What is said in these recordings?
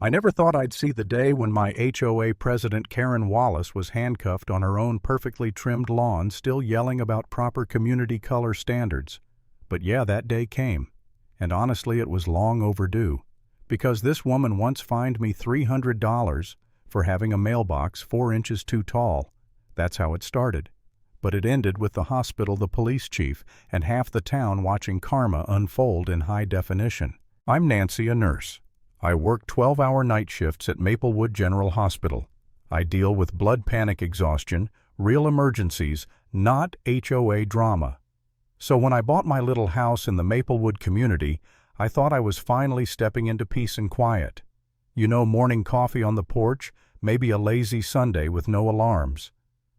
I never thought I'd see the day when my HOA president Karen Wallace was handcuffed on her own perfectly trimmed lawn, still yelling about proper community color standards. But yeah, that day came. And honestly, it was long overdue. Because this woman once fined me $300 for having a mailbox 4 inches too tall. That's how it started. But it ended with the hospital, the police chief, and half the town watching karma unfold in high definition. I'm Nancy, a nurse. I work 12-hour night shifts at Maplewood General Hospital. I deal with blood panic exhaustion, real emergencies, not HOA drama. So when I bought my little house in the Maplewood community, I thought I was finally stepping into peace and quiet. You know, morning coffee on the porch, maybe a lazy Sunday with no alarms.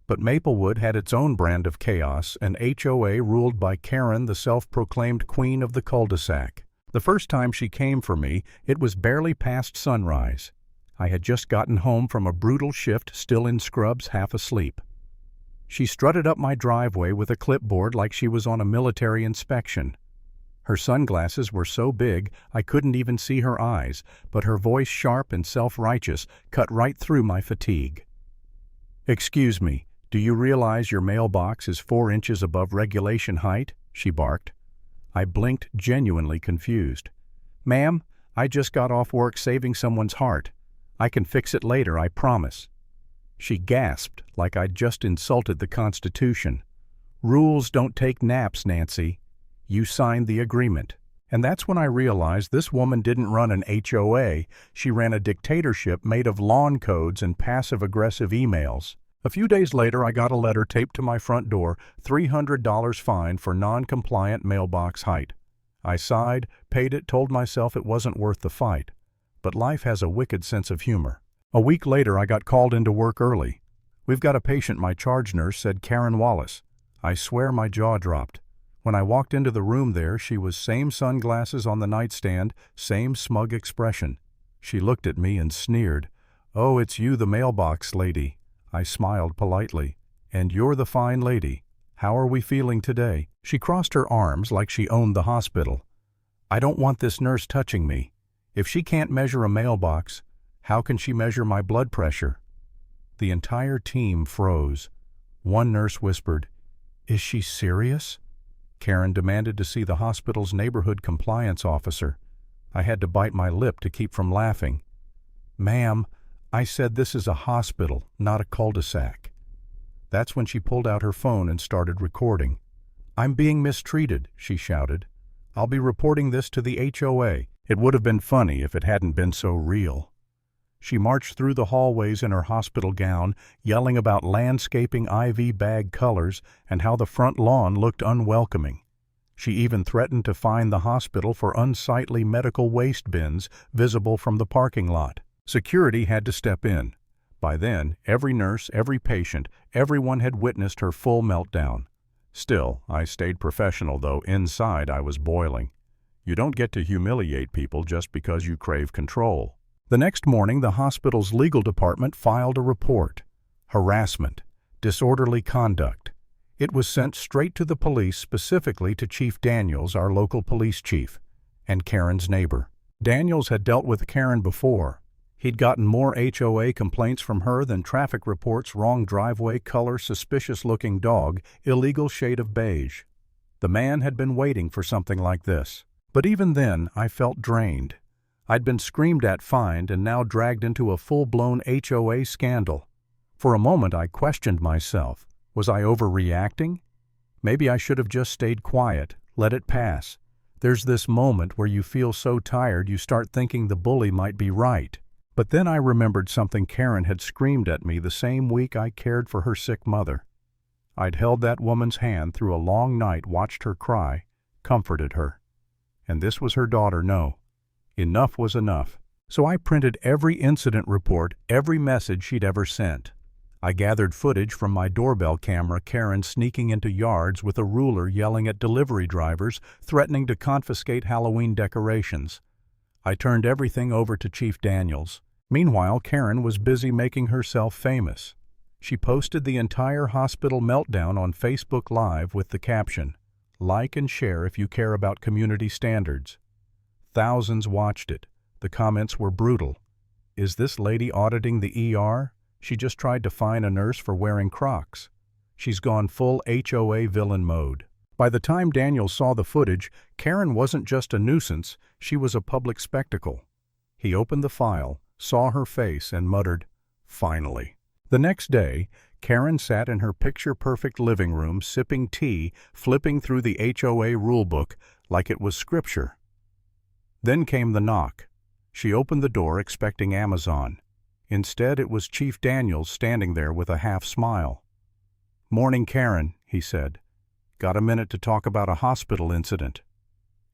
But Maplewood had its own brand of chaos, an HOA ruled by Karen, the self-proclaimed queen of the cul-de-sac. The first time she came for me, it was barely past sunrise. I had just gotten home from a brutal shift, still in scrubs, half asleep. She strutted up my driveway with a clipboard like she was on a military inspection. Her sunglasses were so big I couldn't even see her eyes, but her voice, sharp and self-righteous, cut right through my fatigue. "Excuse me, do you realize your mailbox is 4 inches above regulation height?" she barked. I blinked, genuinely confused. "Ma'am, I just got off work saving someone's heart. I can fix it later, I promise." She gasped like I'd just insulted the Constitution. "Rules don't take naps, Nancy. You signed the agreement." And that's when I realized this woman didn't run an HOA, she ran a dictatorship made of lawn codes and passive-aggressive emails. A few days later, I got a letter taped to my front door, $300 fine for non-compliant mailbox height. I sighed, paid it, told myself it wasn't worth the fight. But life has a wicked sense of humor. A week later, I got called into work early. "We've got a patient," my charge nurse said, Karen Wallace. I swear my jaw dropped. When I walked into the room there, she was same sunglasses on the nightstand, same smug expression. She looked at me and sneered. "Oh, it's you, the mailbox lady." I smiled politely. "And you're the fine lady. How are we feeling today?" She crossed her arms like she owned the hospital. "I don't want this nurse touching me. If she can't measure a mailbox, how can she measure my blood pressure?" The entire team froze. One nurse whispered, "Is she serious?" Karen demanded to see the hospital's neighborhood compliance officer. I had to bite my lip to keep from laughing. "Ma'am, I said this is a hospital, not a cul-de-sac." That's when she pulled out her phone and started recording. "I'm being mistreated," she shouted. "I'll be reporting this to the HOA." It would have been funny if it hadn't been so real. She marched through the hallways in her hospital gown, yelling about landscaping IV bag colors and how the front lawn looked unwelcoming. She even threatened to fine the hospital for unsightly medical waste bins visible from the parking lot. Security had to step in. By then, every nurse, every patient, everyone had witnessed her full meltdown. Still, I stayed professional, though inside I was boiling. You don't get to humiliate people just because you crave control. The next morning, the hospital's legal department filed a report. Harassment. Disorderly conduct. It was sent straight to the police, specifically to Chief Daniels, our local police chief, and Karen's neighbor. Daniels had dealt with Karen before. He'd gotten more HOA complaints from her than traffic reports: wrong driveway color, suspicious-looking dog, illegal shade of beige. The man had been waiting for something like this. But even then, I felt drained. I'd been screamed at, fined, and now dragged into a full-blown HOA scandal. For a moment, I questioned myself. Was I overreacting? Maybe I should have just stayed quiet, let it pass. There's this moment where you feel so tired you start thinking the bully might be right. But then I remembered something Karen had screamed at me the same week I cared for her sick mother. I'd held that woman's hand through a long night, watched her cry, comforted her. And this was her daughter. No. Enough was enough. So I printed every incident report, every message she'd ever sent. I gathered footage from my doorbell camera, Karen sneaking into yards with a ruler, yelling at delivery drivers, threatening to confiscate Halloween decorations. I turned everything over to Chief Daniels. Meanwhile, Karen was busy making herself famous. She posted the entire hospital meltdown on Facebook Live with the caption, "Like and share if you care about community standards." Thousands watched it. The comments were brutal. Is this lady auditing the ER? She just tried to fine a nurse for wearing Crocs. She's gone full HOA villain mode. By the time Daniel saw the footage, Karen wasn't just a nuisance, she was a public spectacle. He opened the file, saw her face, and muttered, "Finally." The next day, Karen sat in her picture-perfect living room sipping tea, flipping through the HOA rulebook like it was scripture. Then came the knock. She opened the door expecting Amazon. Instead, it was Chief Daniels standing there with a half smile. "Morning, Karen," he said. "Got a minute to talk about a hospital incident?"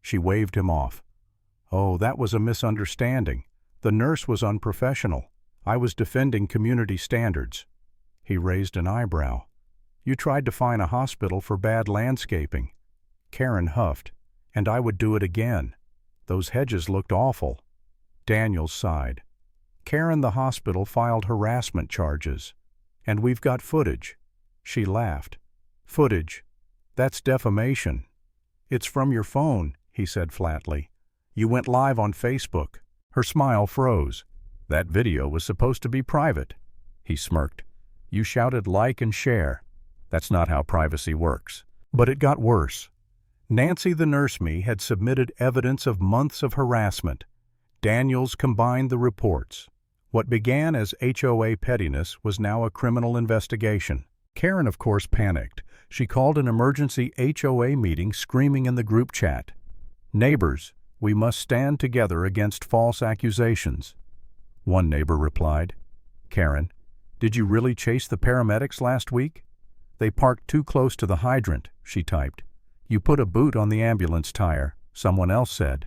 She waved him off. "Oh, that was a misunderstanding. The nurse was unprofessional. I was defending community standards." He raised an eyebrow. "You tried to fine a hospital for bad landscaping." Karen huffed. "And I would do it again. Those hedges looked awful." Daniels sighed. "Karen, the hospital filed harassment charges. And we've got footage." She laughed. "Footage? That's defamation." "It's from your phone," he said flatly. "You went live on Facebook." Her smile froze. "That video was supposed to be private." He smirked. "You shouted like and share. That's not how privacy works." But it got worse. Nancy the nurseme had submitted evidence of months of harassment. Daniels combined the reports. What began as HOA pettiness was now a criminal investigation. Karen, of course, panicked. She called an emergency HOA meeting, screaming in the group chat, "Neighbors, we must stand together against false accusations." One neighbor replied, "Karen, did you really chase the paramedics last week?" "They parked too close to the hydrant," she typed. "You put a boot on the ambulance tire," someone else said.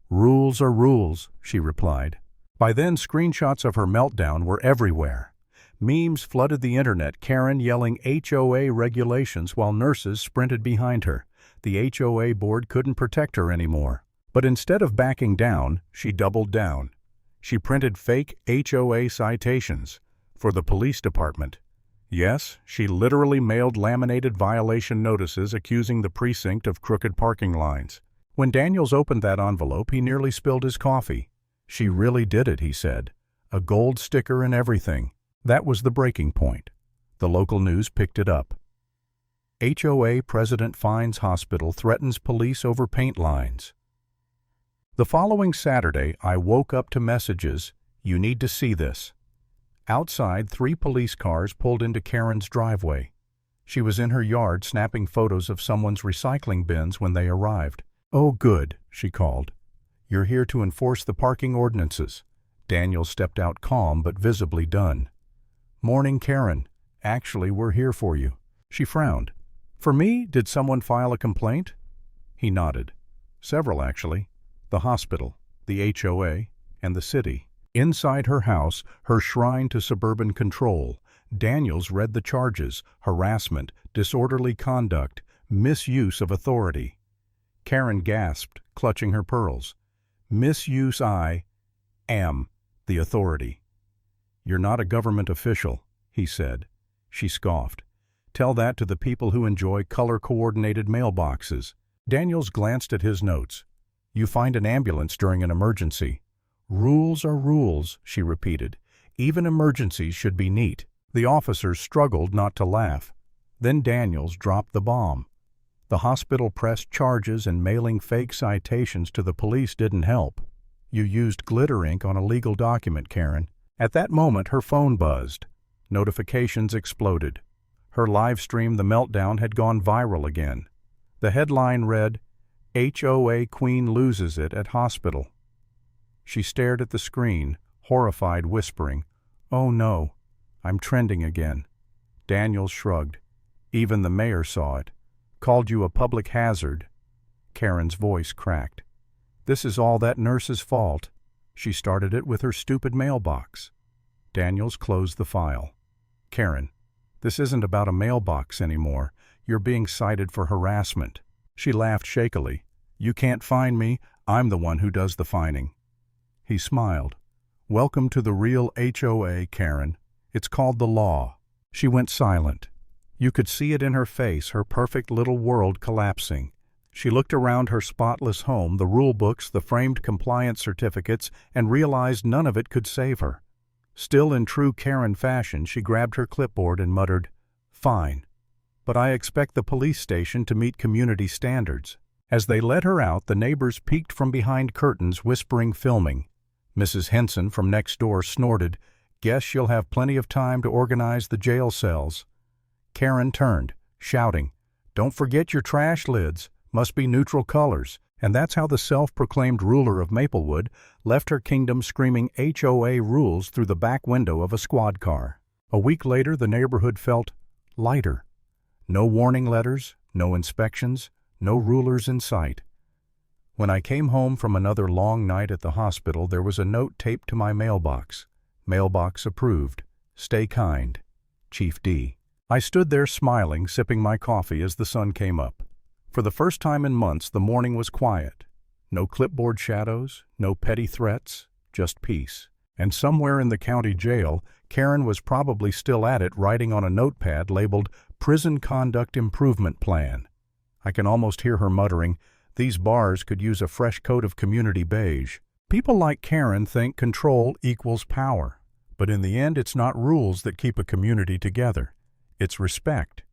"Rules are rules," she replied. By then, screenshots of her meltdown were everywhere. Memes flooded the internet, Karen yelling HOA regulations while nurses sprinted behind her. The HOA board couldn't protect her anymore. But instead of backing down, she doubled down. She printed fake HOA citations for the police department. Yes, she literally mailed laminated violation notices accusing the precinct of crooked parking lines. When Daniels opened that envelope, he nearly spilled his coffee. "She really did it," he said. "A gold sticker and everything." That was the breaking point. The local news picked it up. HOA president fines hospital, threatens police over paint lines. The following Saturday, I woke up to messages, "You need to see this." Outside, 3 police cars pulled into Karen's driveway. She was in her yard snapping photos of someone's recycling bins when they arrived. "Oh, good," she called. "You're here to enforce the parking ordinances." Daniel stepped out calm but visibly done. "Morning, Karen. Actually, we're here for you." She frowned. "For me? Did someone file a complaint?" He nodded. "Several, actually. The hospital, the HOA, and the city." Inside her house, her shrine to suburban control, Daniels read the charges: harassment, disorderly conduct, misuse of authority. Karen gasped, clutching her pearls. "Misuse, I am the authority." "You're not a government official," he said. She scoffed. "Tell that to the people who enjoy color-coordinated mailboxes." Daniels glanced at his notes. "You find an ambulance during an emergency." "Rules are rules," she repeated. "Even emergencies should be neat." The officers struggled not to laugh. Then Daniels dropped the bomb. The hospital pressed charges, and mailing fake citations to the police didn't help. "You used glitter ink on a legal document, Karen." At that moment, her phone buzzed. Notifications exploded. Her live stream, The Meltdown, had gone viral again. The headline read, "HOA Queen Loses It at Hospital." She stared at the screen, horrified, whispering, "Oh no, I'm trending again." Daniels shrugged. "Even the mayor saw it. Called you a public hazard." Karen's voice cracked. "This is all that nurse's fault. She started it with her stupid mailbox." Daniels closed the file. "Karen, this isn't about a mailbox anymore. You're being cited for harassment." She laughed shakily. "You can't fine me. I'm the one who does the fining." He smiled. "Welcome to the real HOA, Karen. It's called the law." She went silent. You could see it in her face, her perfect little world collapsing. She looked around her spotless home, the rule books, the framed compliance certificates, and realized none of it could save her. Still in true Karen fashion, she grabbed her clipboard and muttered, "Fine, but I expect the police station to meet community standards." As they let her out, the neighbors peeked from behind curtains, whispering filming. Mrs. Henson from next door snorted, "Guess she'll have plenty of time to organize the jail cells." Karen turned, shouting, "Don't forget your trash lids. Must be neutral colors." And that's how the self-proclaimed ruler of Maplewood left her kingdom screaming HOA rules through the back window of a squad car. A week later, the neighborhood felt lighter. No warning letters, no inspections, no rulers in sight. When I came home from another long night at the hospital, there was a note taped to my mailbox. Mailbox approved. Stay kind. Chief D. I stood there smiling, sipping my coffee as the sun came up. For the first time in months, the morning was quiet. No clipboard shadows, no petty threats, just peace. And somewhere in the county jail, Karen was probably still at it, writing on a notepad labeled Prison Conduct Improvement Plan. I can almost hear her muttering, "These bars could use a fresh coat of community beige." People like Karen think control equals power. But in the end, it's not rules that keep a community together. It's respect.